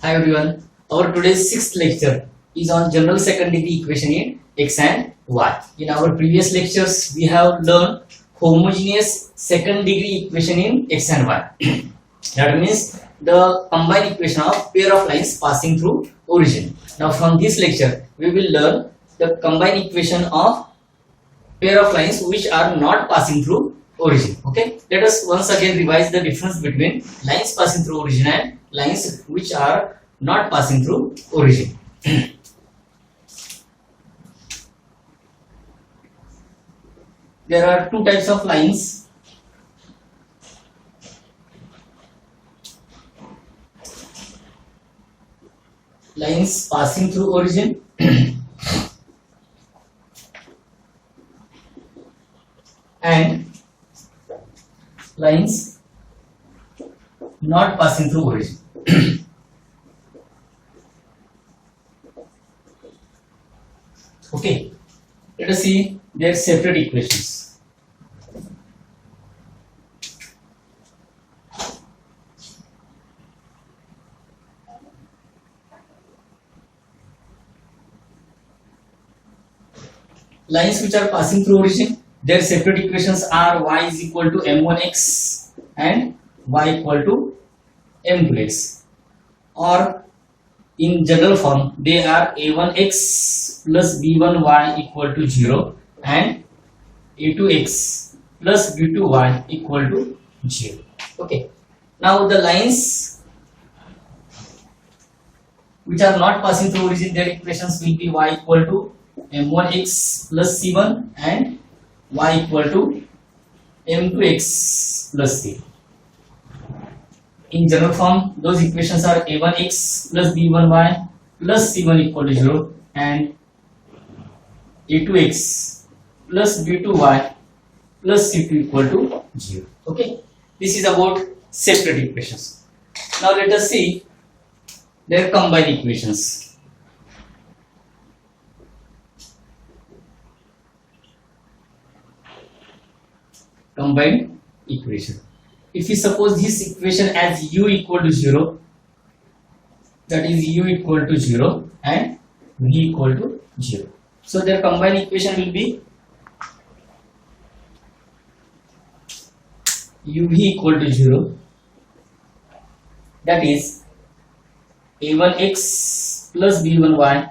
Hi everyone. Our today's sixth lecture is on general second degree equation in x and y. In our previous lectures, we have learned homogeneous second degree equation in x and y. That means the combined equation of pair of lines passing through origin. Now from this lecture, we will learn the combined equation of pair of lines which are not passing through origin. Okay, let us once again revise the difference between lines passing through origin and lines which are not passing through origin. There are two types of lines. Lines passing through origin and lines not passing through origin. Okay, let us see their separate equations. Lines which are passing through origin, their separate equations are y is equal to m1x and y equal to m2x, or in general form they are a1x plus b1y equal to 0 and a2x plus b2y equal to 0. Okay, now the lines which are not passing through origin, their equations will be y equal to m1x plus c1 and y equal to m2x plus c. In general form, those equations are a1x plus b1y plus c1 equal to 0 and a2x plus b2y plus c2 equal to 0. Okay, this is about separate equations. Now let us see their combined equations. Combined equation. If we suppose this equation as u equal to 0, that is u equal to 0 and v equal to 0. So their combined equation will be uv equal to 0, that is a1x plus b1y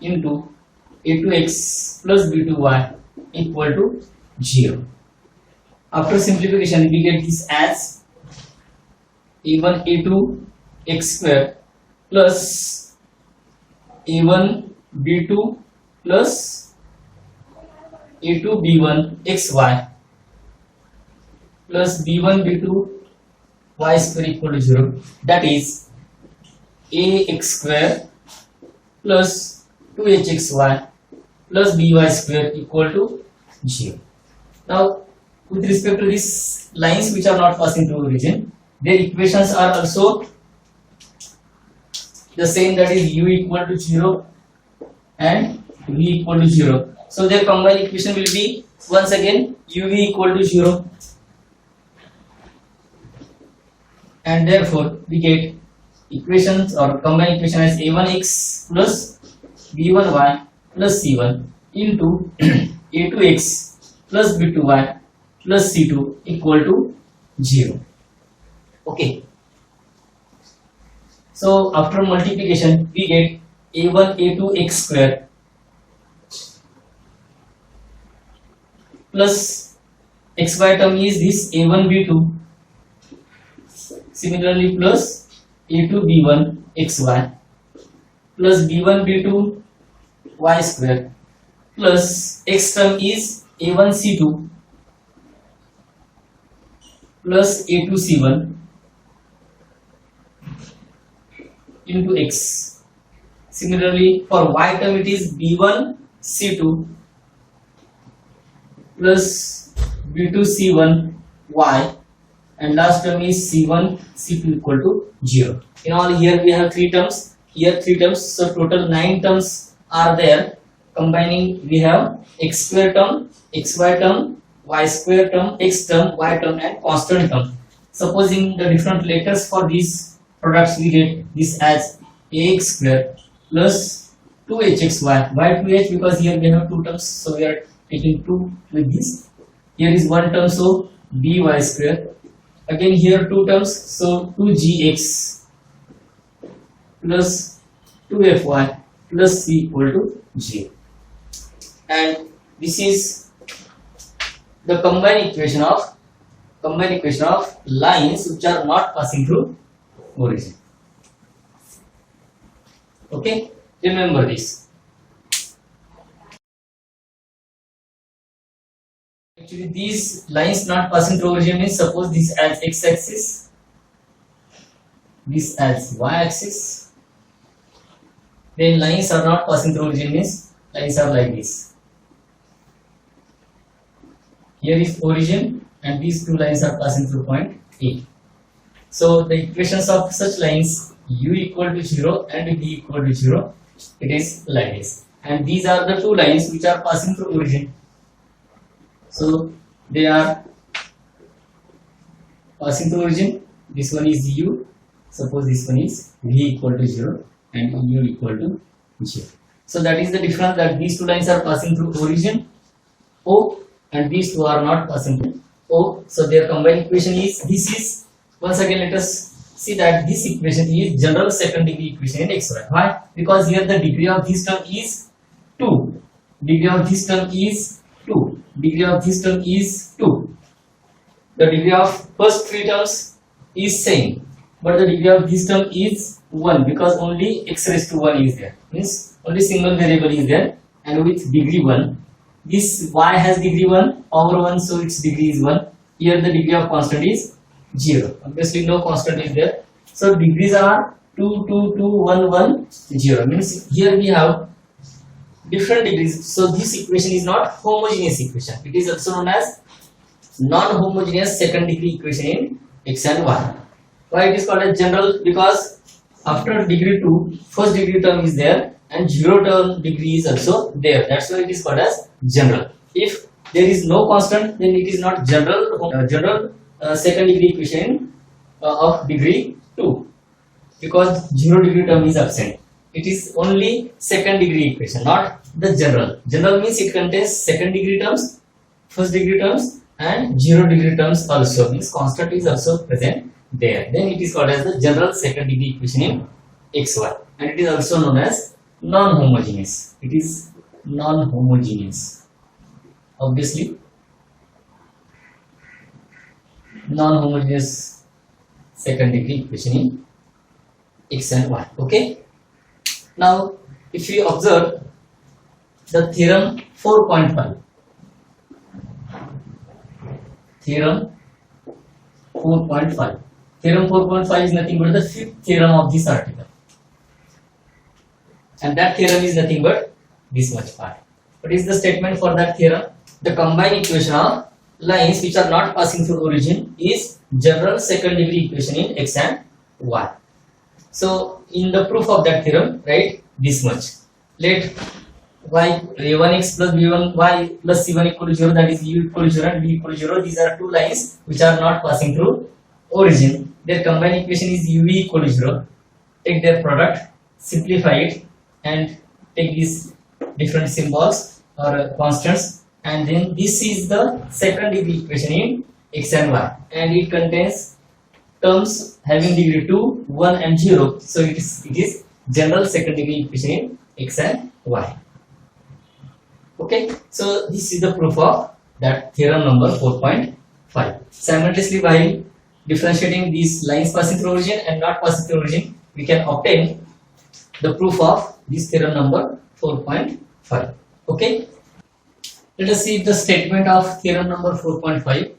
into a2x plus b2y equal to 0. After simplification, we get this as a1 a2 x square plus a1 b2 plus a2 b1 xy plus b1 b2 y square equal to 0. That is a x square plus 2hxy plus by square equal to 0. Now with respect to these lines which are not passing through origin, their equations are also the same, that is u equal to 0 and v equal to 0. So their combined equation will be once again uv equal to 0, and therefore we get equations or combined equation as a1x plus b1y plus c1 into a2x plus b2y plus c2 equal to 0. Okay, so after multiplication we get a1 a2 x square plus xy term is this a1 b2, similarly plus a2 b1 xy plus b1 b2 y square plus x term is a1 c2 plus a2 c1 into x. Similarly for y term it is b1 c2 plus b2 c1 y, and last term is c1 c2 equal to 0. In all, here we have three terms, here three terms, so total 9 terms are there. Combining we have x square term, xy term, y square term, x term, y term and constant term. Supposing the different letters for these products, we get this as ax square plus 2hxy. Why 2h? Because here we have two terms, so we are taking 2 with this. Here is one term, so by square. Again here two terms, so 2gx plus 2fy plus c equal to 0. And this is the combined equation of lines which are not passing through origin. Okay, remember this. Actually, these lines not passing through origin means, suppose this as x-axis, this as y-axis, then lines are not passing through origin means lines are like this. Here is origin and these two lines are passing through point A. So the equations of such lines u equal to 0 and v equal to 0, it is like this. And these are the two lines which are passing through origin. So they are passing through origin. This one is u. Suppose this one is v equal to 0 and u equal to 0. So that is the difference, that these two lines are passing through origin O and these two are not passing through O. So their combined equation is, this is, once again let us see that this equation is general second degree equation in xy. Why? Because here the degree of this term is 2. Degree of this term is 2. Degree of this term is 2. The degree of first three terms is same, but the degree of this term is 1 because only x raised to 1 is there. Means only single variable is there, and with degree 1. This y has degree 1 over 1, so its degree is 1. Here the degree of constant is 0. Obviously no constant is there. So degrees are 2, 2, 2, 1, 1, 0. Means here we have different degrees. So this equation is not homogeneous equation. It is also known as non-homogeneous second degree equation in x and y. Why it is called as general? Because after degree 2, first degree term is there and 0 term degree is also there. That's why it is called as general. If there is no constant, then it is not general second degree equation of degree 2, because 0 degree term is absent. It is only second degree equation, not the general. General means it contains second degree terms, first degree terms and 0 degree terms also, means constant is also present there. Then it is called as the general second degree equation in xy, and it is also known as non-homogeneous. It is non-homogeneous. Obviously non-homogeneous second degree equation in x and y. Okay, now if we observe the theorem 4.5, theorem 4.5, theorem 4.5 is nothing but the fifth theorem of this article, and that theorem is nothing but this much part. What is the statement for that theorem? The combined equation of lines which are not passing through origin is general second degree equation in x and y. So in the proof of that theorem, write this much. Let y a1x plus b1y plus c1 equal to 0, that is u equal to 0 and v equal to 0. These are two lines which are not passing through origin. Their combined equation is uv equal to 0. Take their product, simplify it and take these different symbols or constants, and then this is the second degree equation in x and y, and it contains terms having degree 2, 1 and 0. So it is general second degree equation in x and y. Okay, so this is the proof of that theorem number 4.5. Simultaneously, while differentiating these lines passing through origin and not passing through origin, we can obtain the proof of this theorem number 4.5. Okay, let us see the statement of theorem number 4.5.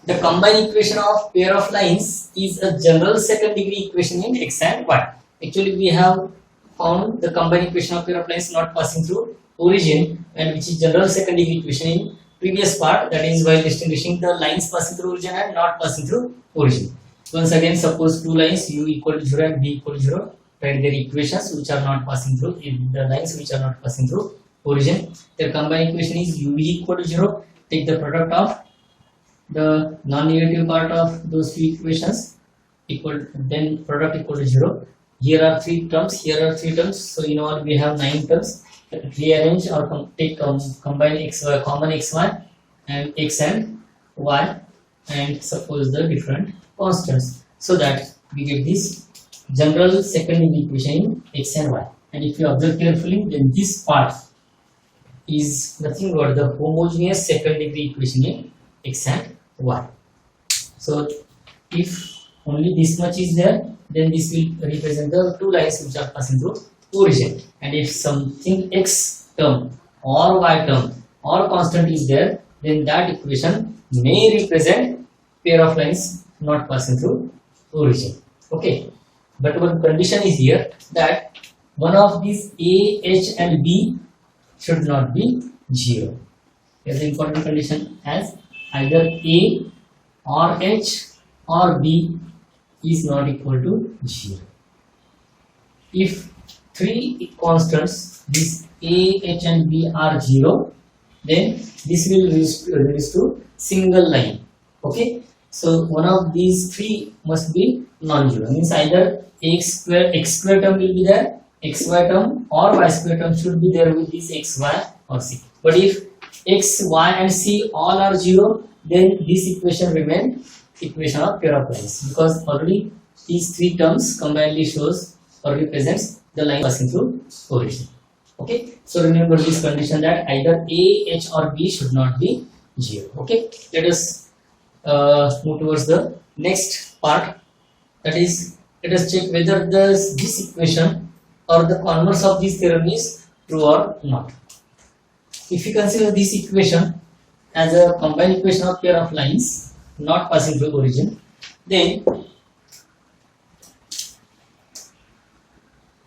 The combined equation of pair of lines is a general second degree equation in x and y. Actually, we have found the combined equation of pair of lines not passing through origin, and which is general second degree equation in previous part, that is while distinguishing the lines passing through origin and not passing through origin. Once again, suppose two lines u equal to 0 and v equal to 0, write their equations which are not passing through, the lines which are not passing through origin. Their combined equation is uv equal to 0. Take the product of the non-negative part of those two equations. equal, then product equal to 0. Here are 3 terms, here are 3 terms, so in all we have 9 terms. Rearrange or combine xy, common xy and x and y, and suppose the different constants, so that we get this general second degree equation in x and y. And if you observe carefully, then this part is nothing but the homogeneous second degree equation in x and y. So if only this much is there, then this will represent the 2 lines which are passing through origin. And if something x term or y term or constant is there, then that equation may represent pair of lines not passing through origin. Okay, but one condition is here that one of these A, H and B should not be 0. Here the important condition, as either A or H or B is not equal to 0. If 3 constants, this A, H and B are 0, then this will reduce to single line. Okay, so one of these 3 must be non-zero, means either x square term will be there, xy term or y square term should be there with this x, y or c. But if x, y and c all are 0, then this equation remain equation of pair of lines, because already these 3 terms combinedly shows or represents the line passing through origin. Okay, so remember this condition that either A, H or B should not be 0. Okay, let us move towards the next part, that is, let us check whether this equation or the converse of this theorem is true or not. If you consider this equation as a combined equation of pair of lines not passing through origin, then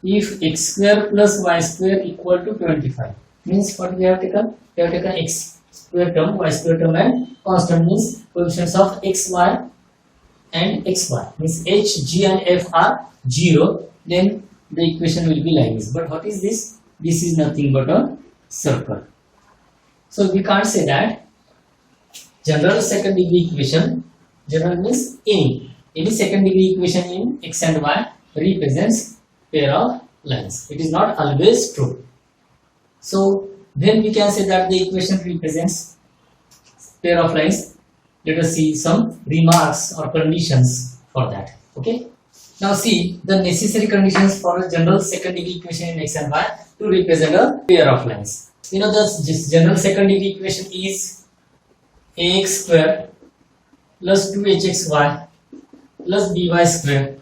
if x square plus y square equal to 25, means what we have taken? We have taken x square term, y square term and constant, means coefficients of x, y and xy, means h, g and f are 0, then the equation will be like this. But what is this? This is nothing but a circle. So we can't say that general second degree equation, general means any second degree equation in x and y represents pair of lines. It is not always true. So then we can say that the equation represents pair of lines. Let us see some remarks or conditions for that. Okay, now see the necessary conditions for a general second degree equation in x and y to represent a pair of lines. You know, this general second degree equation is ax square plus 2hxy plus by square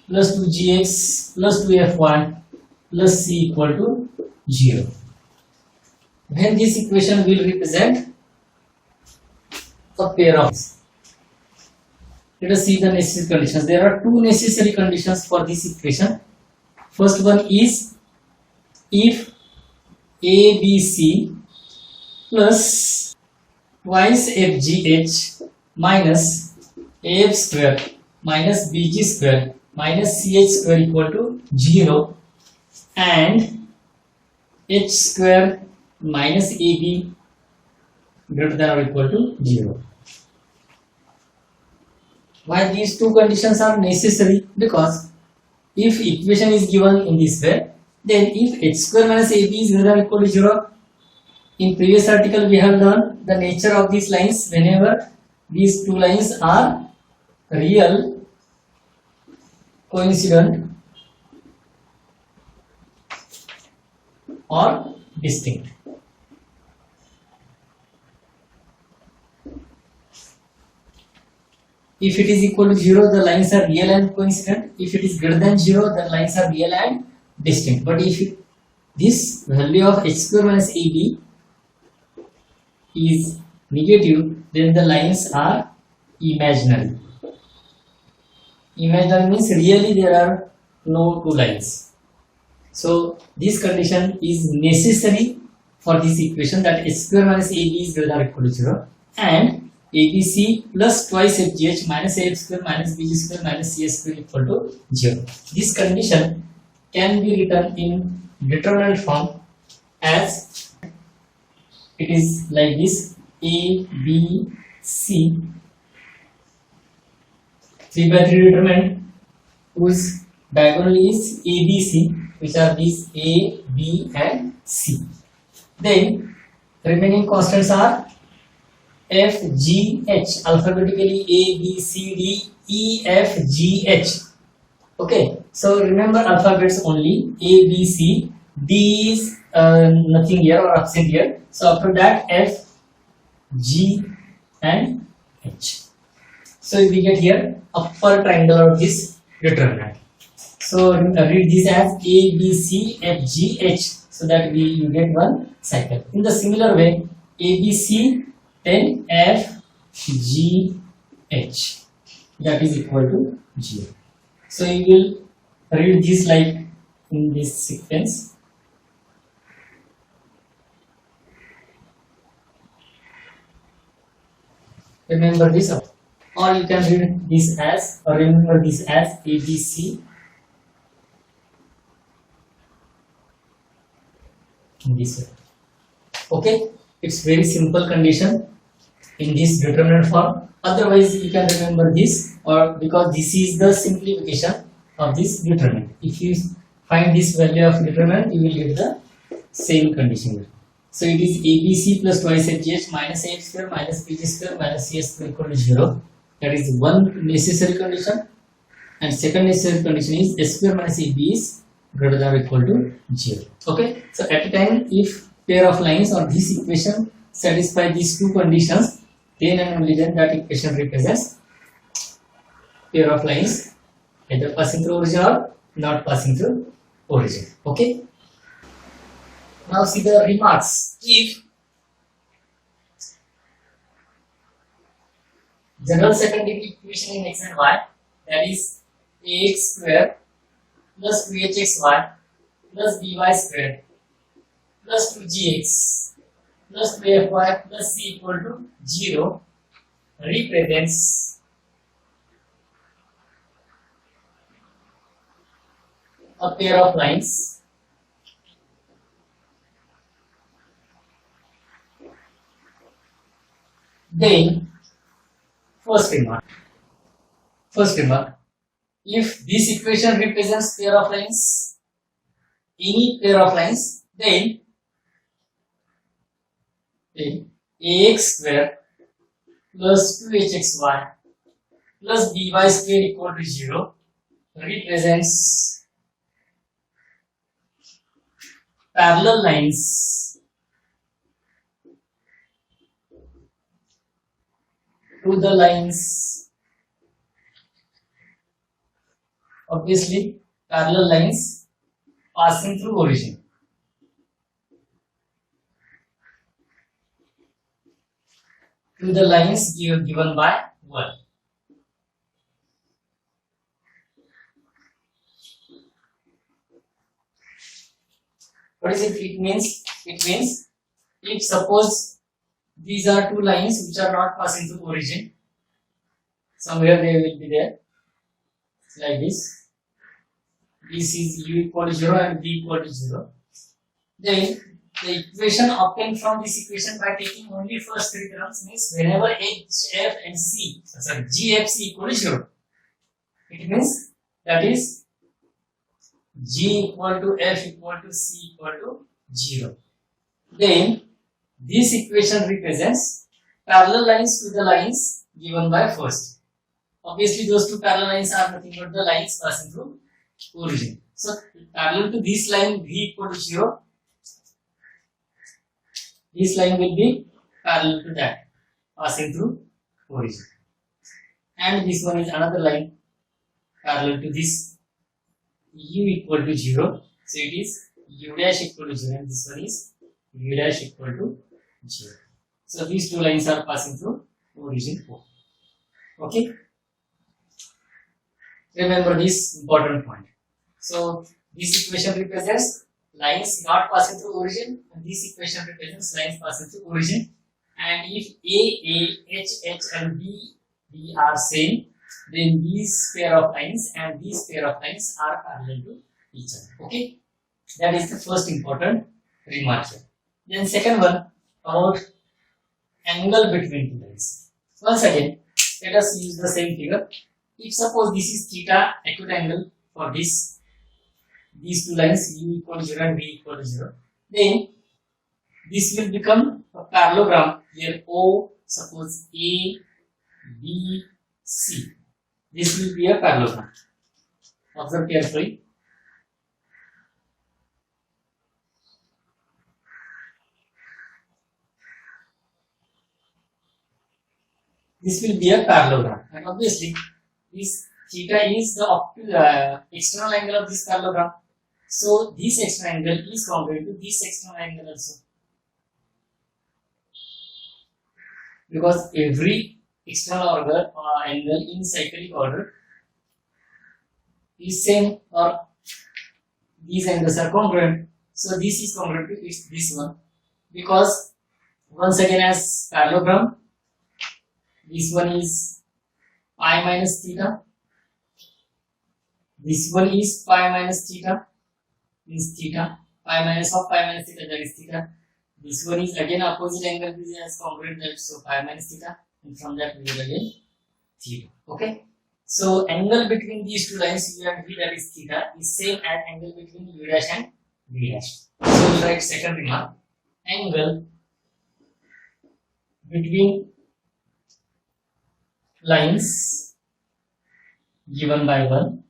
plus 2gx plus 2fy plus c equal to 0. When this equation will represent a pair of lines. Let us see the necessary conditions. There are 2 necessary conditions for this equation. First one is if ABC plus twice FGH minus AF square minus BG square minus CH square equal to 0 and H square minus AB greater than or equal to 0. Why these 2 conditions are necessary? Because if equation is given in this way, then if H square minus AB is greater than or equal to 0, in previous article we have learned the nature of these lines. Whenever these 2 lines are real, coincident or distinct. If it is equal to 0, the lines are real and coincident. If it is greater than 0, the lines are real and distinct. But if this value of h square minus ab is negative, then the lines are imaginary. Imaginary means really there are no 2 lines. So this condition is necessary for this equation, that h square minus ab is greater than or equal to 0 and ABC plus twice FGH minus AF square minus BG square minus CS square equal to 0. This condition can be written in determinant form as it is like this: A, B, C, 3 3 by 3 determinant whose diagonal is ABC, which are these A, B and C. Then remaining constants are F, G, H, alphabetically A, B, C, D, E, F, G, H. Okay, so remember alphabets only. A, B, C, D is nothing here or absent here. So after that F, G and H. So we get here upper triangle of this determinant. So read this as A, B, C, F, G, H, so that you get one cycle. In the similar way, A, B, C, then F, G, H, that is equal to 0. So you will read this like in this sequence. Remember this, or you can read this as, or remember this as A, B, C. This way. Okay, it's very simple condition in this determinant form. Otherwise you can remember this, or because this is the simplification of this determinant. If you find this value of determinant, you will get the same condition here. So it is ABC plus twice HGH minus AF square minus PG square minus CS square equal to 0. That is one necessary condition. And second necessary condition is S square minus AB is greater than or equal to 0. Okay, so at a time if pair of lines or this equation satisfy these two conditions, then and only then that equation represents pair of lines either passing through origin or not passing through origin. Okay, now see the remarks. If general second degree equation in x and y, that is ax square plus 2hxy plus by square plus 2gx plus 2fy plus c equal to 0 represents a pair of lines then first remark, if this equation represents pair of lines, any pair of lines, then ax square plus 2hxy plus by square equal to 0 represents parallel lines to the lines, obviously parallel lines passing through origin. To the lines given by 1. What is it? It means if suppose these are two lines which are not passing through origin, somewhere they will be there, like this. This is u equal to 0 and b equal to 0. Then the equation obtained from this equation by taking only first three terms means whenever h, f and c, g, f, c equal to 0, it means that is g equal to f equal to c equal to 0. Then this equation represents parallel lines to the lines given by first. Obviously those two parallel lines are nothing but the lines passing through origin. So parallel to this line v equal to 0, this line will be parallel to that passing through origin, and this one is another line parallel to this u equal to 0, so it is u dash equal to 0 and this one is u dash equal to 0. So these two lines are passing through origin O. Okay, remember this important point. So this equation represents lines not passing through origin, and this equation represents lines passing through origin. And if A, H, H and B are same, then these pair of lines and these pair of lines are parallel to each other. Okay, that is the first important remark here. Then second one about angle between two lines. Once again, let us use the same figure. if suppose this is theta acute angle for these two lines u equal to 0 and v equal to 0, then this will become a parallelogram where O, suppose A, B, C. This will be a parallelogram. Observe carefully. This will be a parallelogram, and obviously this theta is the external angle of this parallelogram. So this external angle is congruent to this external angle also, because every external angle in cyclic order is same, or these angles are congruent. So this is congruent to this one, because once again as parallelogram, this one is pi minus theta, this one is pi minus theta, means theta, pi minus of pi minus theta, that is theta. This one is again opposite angle, this is congruent, that so pi minus theta, and from that we get again theta. Okay, so angle between these two lines u and v, that is theta, is same as angle between u dash and v dash. So we'll write second remark: angle between lines given by 1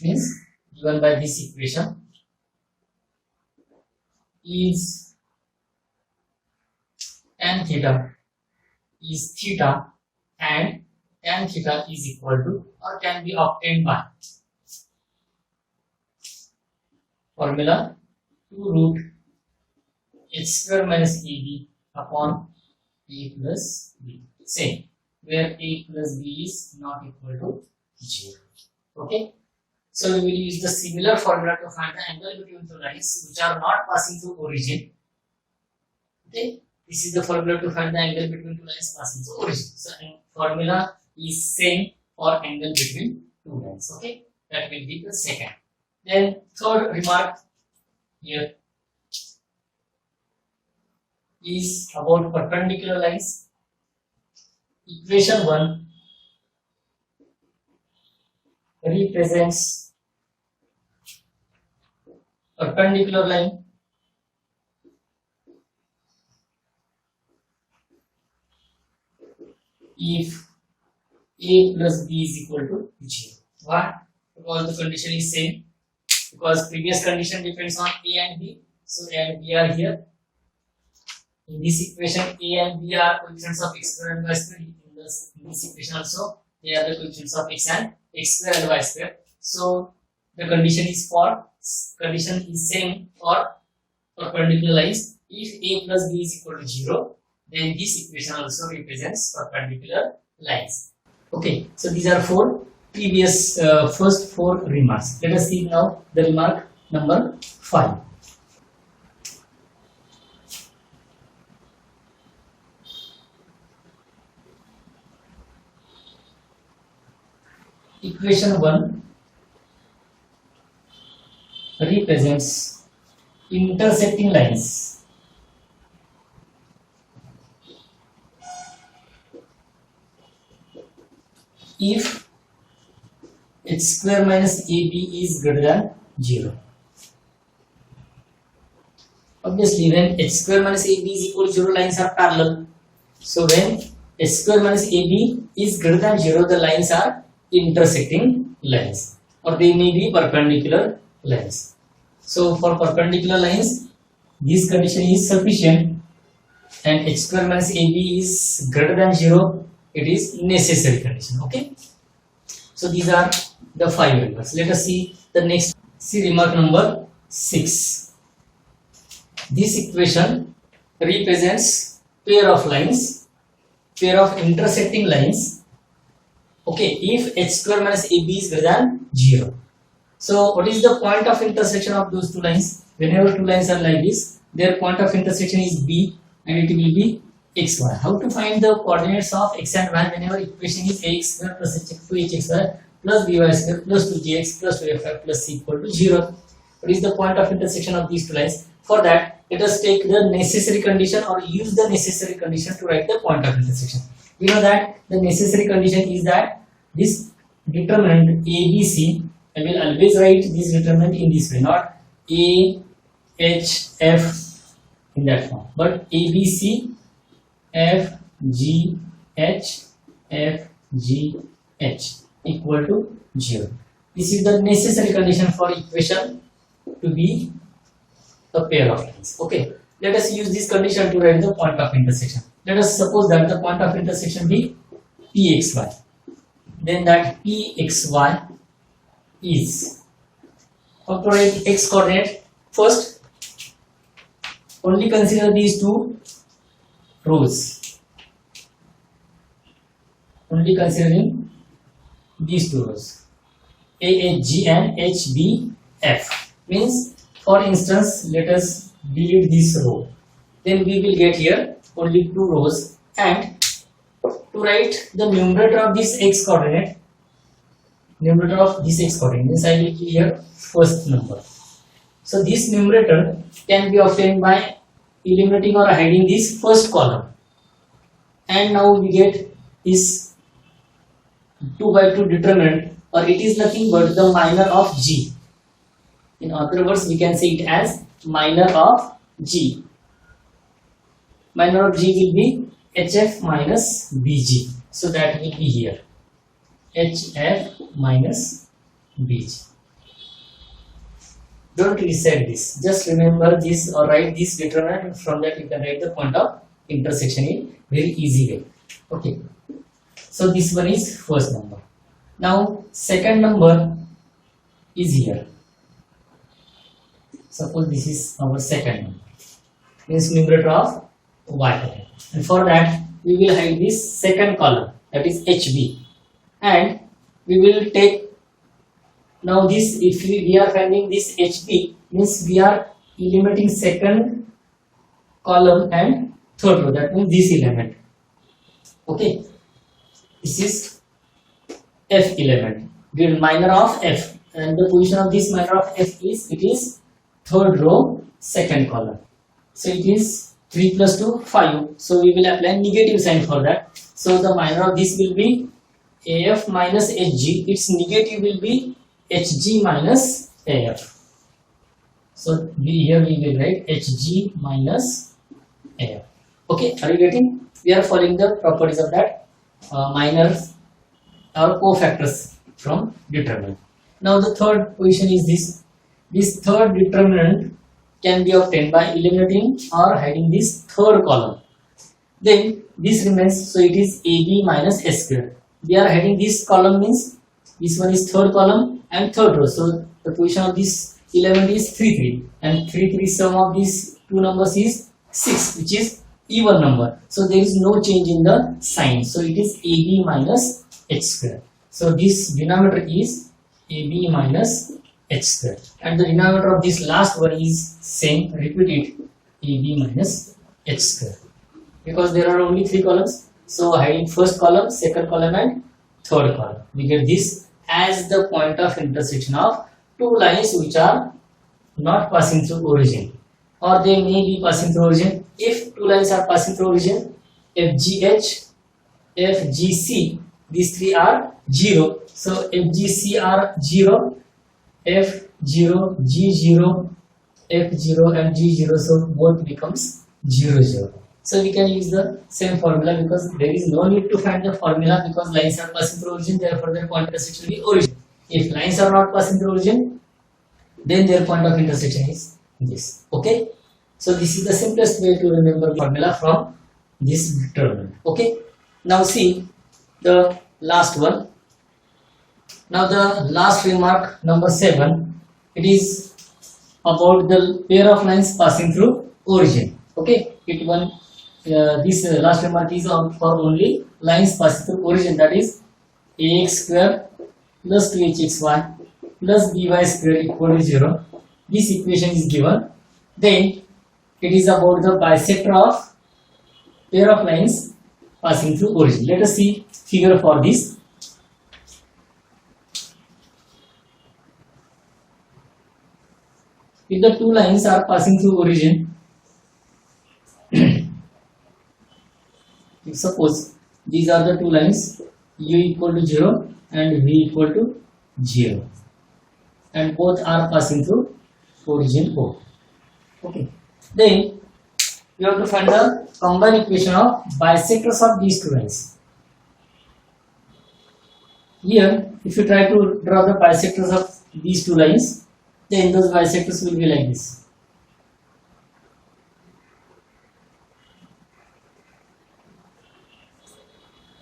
means given by this equation is tan theta is theta, and tan theta is equal to or can be obtained by formula 2 root h square minus ab upon a plus b. Same, where a plus b is not equal to 0. Okay, so we will use the similar formula to find the angle between two lines which are not passing through origin. Okay, this is the formula to find the angle between two lines passing through origin. So formula is same for angle between two lines. Okay, that will be the second. Then third remark here is about perpendicular lines. Equation 1 represents perpendicular line if a plus b is equal to 0. Why? Because the condition is same, because previous condition depends on a and b. So a and b are here. In this equation, a and b are coefficients of x square and y square. In this equation also, they are the coefficients of x and x square and y square. So the condition is same for perpendicular lines. If a plus b is equal to 0, then this equation also represents perpendicular lines. Okay, so these are first four remarks. Let us see now the remark number 5. Equation 1 represents intersecting lines. If h square minus ab is greater than 0. Obviously, when h square minus ab is equal to 0, lines are parallel. So when h square minus ab is greater than 0, the lines are intersecting lines, or they may be perpendicular lines. So for perpendicular lines, this condition is sufficient, and h square minus ab is greater than 0, it is necessary condition. Okay, so these are the 5 remarks. Let us see the next. See remark number 6. This equation represents pair of lines, pair of intersecting lines. Okay, if h square minus ab is greater than 0. So what is the point of intersection of those two lines? Whenever two lines are like this, their point of intersection is b, and it will be xy. How to find the coordinates of x and y whenever equation is ax square plus hxy plus by square plus 2gx plus 2fy plus c equal to 0? What is the point of intersection of these two lines? For that, let us take the necessary condition or use the necessary condition to write the point of intersection. We know that the necessary condition is that this determinant ABC, I will always write this determinant in this way, not A, H, F in that form, but ABC, F, G, H, F, G, H equal to 0. This is the necessary condition for equation to be a pair of lines. Okay, let us use this condition to write the point of intersection. Let us suppose that the point of intersection be PXY. Then that PXY is, how to write x coordinate? First, only consider these two rows. Only considering these two rows, AHG and HBF. Means, for instance, let us delete this row. Then we will get here only two rows, and to write the numerator of this x coordinate, numerator of this x coordinate means I will give here first number. So this numerator can be obtained by eliminating or hiding this first column, and now we get this 2 by 2 determinant, or it is nothing but the minor of G. In other words, we can say it as minor of G. Minor of G will be HF minus BG. So that will be here HF minus BG. Don't reset this. Just remember this or write this determinant. From that you can write the point of intersection in very easy way. Okay. So this one is first number. Now second number is here. Suppose this is our second number. Means numerator of y. And for that we will hide this second column, that is HB. And we will take now this, if we are finding this HB, means we are eliminating second column and third row, that means this element. Okay, this is F element, the minor of F, and the position of this minor of F is, it is third row second column. So it is 3 plus 2 5, so we will apply negative sign for that. So the minor of this will be AF minus HG, its negative will be HG minus AF. So here we will write HG minus AF. Okay, are you getting? We are following the properties of that minors or cofactors from determinant. Now the third position is this. This third determinant can be obtained by eliminating or hiding this third column. Then this remains, so it is AB minus S square. We are hiding this column, means this one is third column and third row. So the position of this element is 3 3, and 3 3 sum of these two numbers is 6, which is even number. So there is no change in the sign. So it is AB minus H square. So this denominator is AB minus H square, and the denominator of this last one is same, repeat it, AB minus H square, because there are only 3 columns. So hiding first column, second column and third column, we get this as the point of intersection of two lines which are not passing through origin, or they may be passing through origin. If two lines are passing through origin, FGH, FGC, these three are 0. So FGC are 0, F0, G0, F0 and G0, so both becomes 0 0. So we can use the same formula, because there is no need to find the formula, because lines are passing through origin, therefore their point intersection will be origin. If lines are not passing through origin, then their point of intersection is this. Okay, so this is the simplest way to remember the formula from this determinant. Okay, now see the last one. Now the last remark, number 7, it is about the pair of lines passing through origin. Okay, this last remark is for only lines passing through origin, that is ax square plus 2hxy plus by square equal to 0. This equation is given. Then it is about the bisector of pair of lines passing through origin. Let us see figure for this. If the two lines are passing through origin, suppose these are the two lines, u equal to 0 and v equal to 0, and both are passing through origin O. Okay, then you have to find the combined equation of bisectors of these two lines. Here, if you try to draw the bisectors of these two lines, then those bisectors will be like this.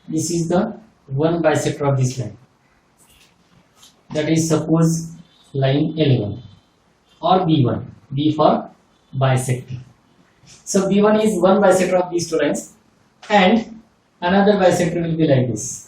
This is the one bisector of this line. That is, suppose line L1 or B1, B for bisecting. So B1 is one bisector of these two lines, and another bisector will be like this.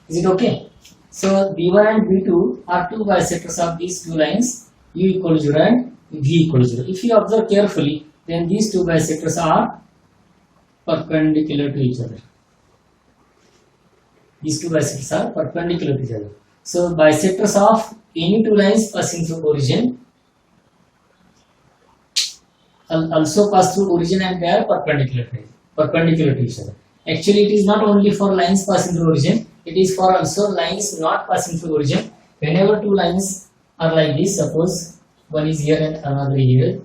Is it okay? So B1 and B2 are two bisectors of these two lines, u equal to 0 and v equal to 0. If you observe carefully, then these two bisectors are perpendicular to each other. These two bisectors are perpendicular to each other. So bisectors of any two lines passing through origin also pass through origin, and they are perpendicular to each other. Actually, it is not only for lines passing through origin, it is for also lines not passing through origin. Whenever two lines are like this, suppose one is here and another here,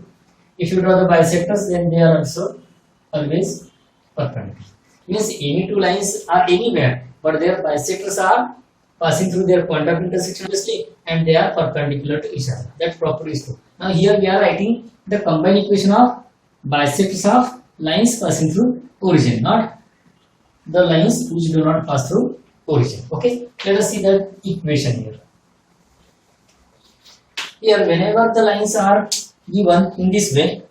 if you draw the bisectors, then they are also always perpendicular. Means any two lines are anywhere, but their bisectors are passing through their point of intersection obviously, and they are perpendicular to each other. That property is true. Now here we are writing the combined equation of bisectors of lines passing through origin, not the lines which do not pass through origin. Okay, let us see that equation here. Here, whenever the lines are given in this way,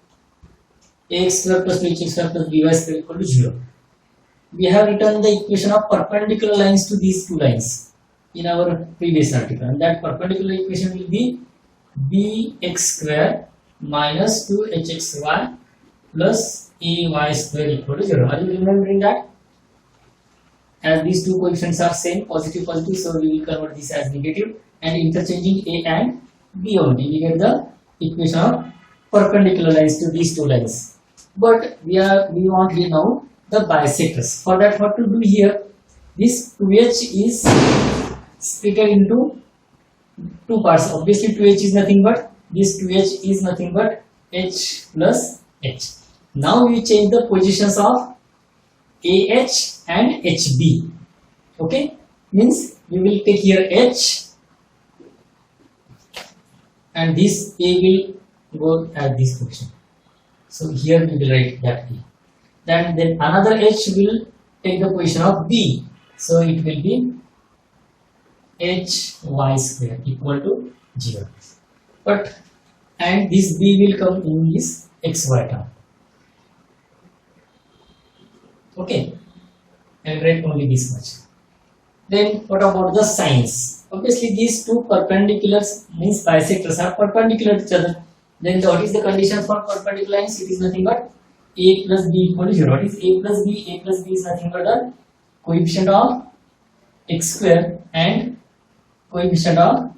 ax square plus 2hx square plus by square equal to 0, we have written the equation of perpendicular lines to these two lines in our previous article, and that perpendicular equation will be bx square minus 2hxy plus ay square equal to 0. Are you remembering that? As these two coefficients are same, positive, so we will convert this as negative, and interchanging a and b only, we get the equation of perpendicular lines to these two lines. But we want here now the bisectors. For that, what to do here? This 2h is split into two parts. Obviously, 2h is nothing but this 2h is nothing but h plus h. Now we change the positions of AH and HB. Okay, means we will take here H, and this A will go at this position. So here we will write that A. Then another H will take the position of B. So it will be HY square equal to 0. And this B will come in this XY term. Okay, and write only this much. Then what about the signs? Obviously these two perpendiculars means bisectors are perpendicular to each other. Then what is the condition for perpendicular lines? It is nothing but a plus b equal to 0. What is a plus b? A plus b is nothing but the coefficient of x square and coefficient of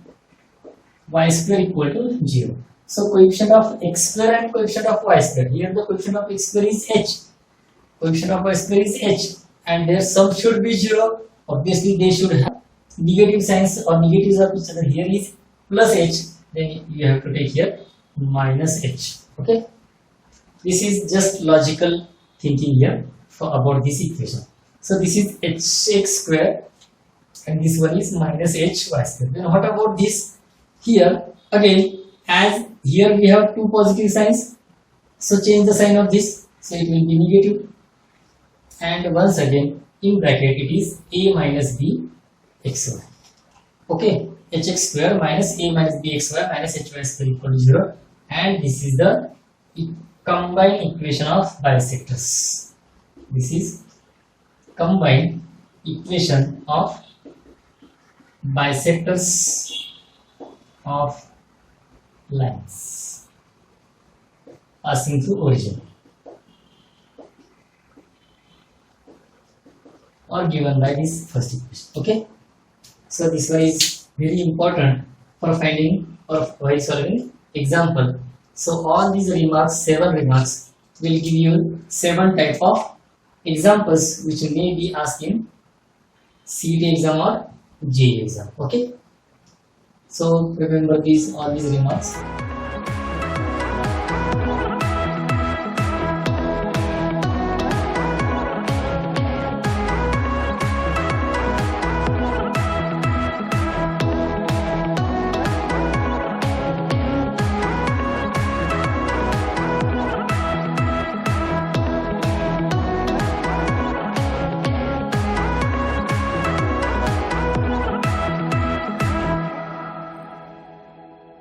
y square equal to 0. So coefficient of x square and coefficient of y square. Here the coefficient of x square is h. Coefficient of y square is h, and their sum should be 0. Obviously, they should have negative signs or negatives of each other. Here is plus h, then you have to take here minus h. Okay, this is just logical thinking here for about this equation. So this is hx square, and this one is minus hy square. Then what about this? Here again, as here we have two positive signs, so change the sign of this, so it will be negative. And once again in bracket it is a minus b xy. Okay, hx square minus a minus b xy minus hy square equal to 0, and this is the combined equation of bisectors. This is combined equation of bisectors of lines passing through origin. or given by this first equation. Okay, so this one is very important for finding or while solving example. So all these remarks, 7 remarks, will give you 7 type of examples which may be asked in CET exam or JEE exam. Okay, so remember these all these remarks.